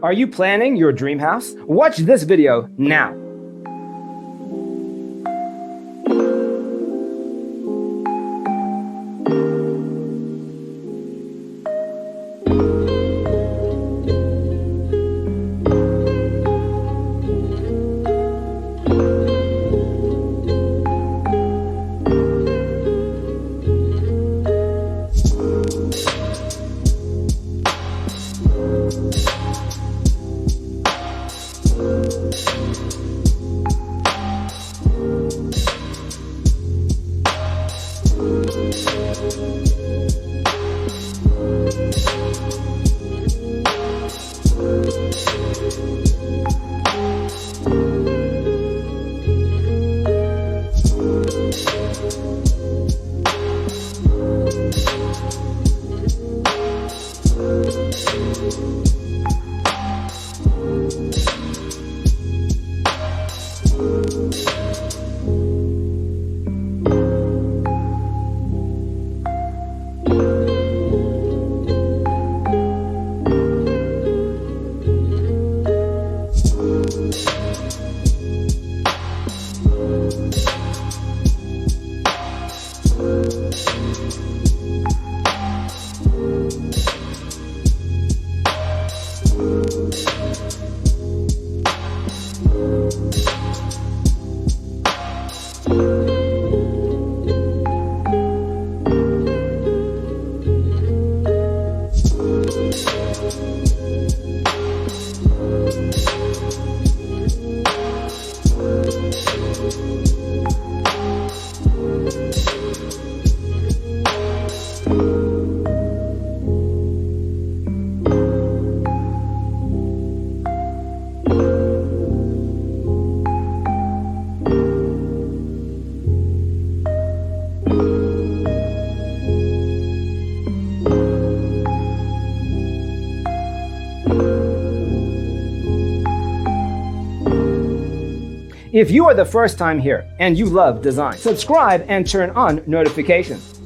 Are you planning your dream house? Watch this video now. If you are the first time here and you love design, subscribe and turn on notifications.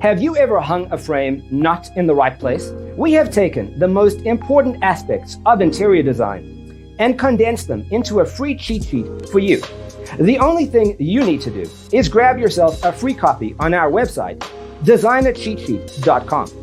Have you ever hung a frame not in the right place? We have taken the most important aspects of interior design and condensed them into a free cheat sheet for you. The only thing you need to do is grab yourself a free copy on our website, designercheatsheet.com.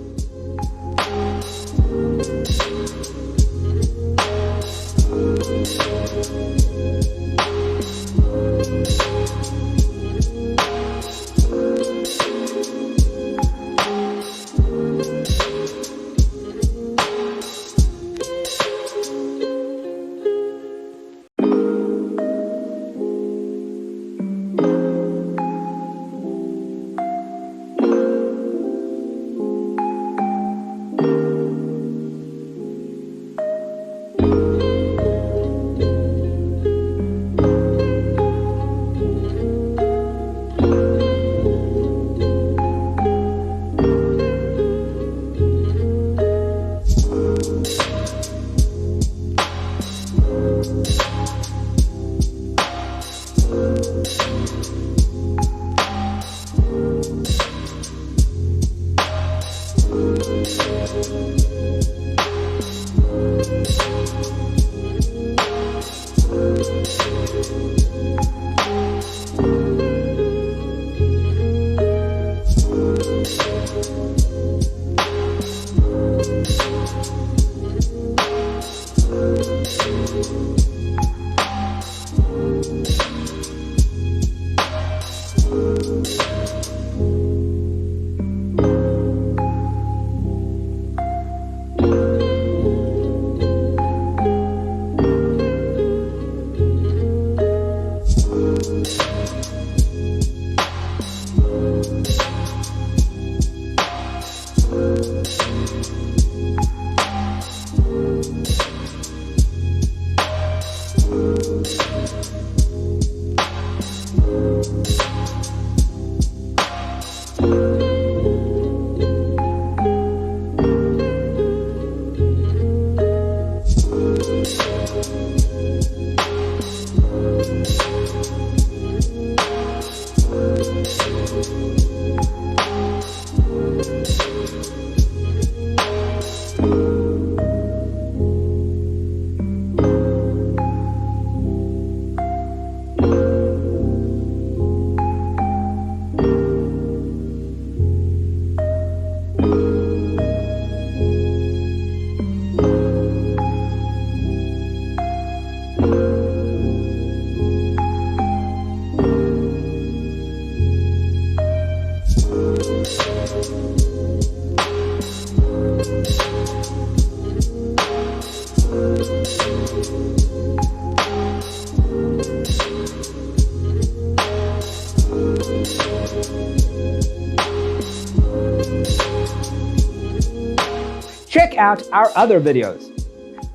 Check out our other videos.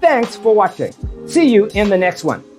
Thanks for watching. See you in the next one.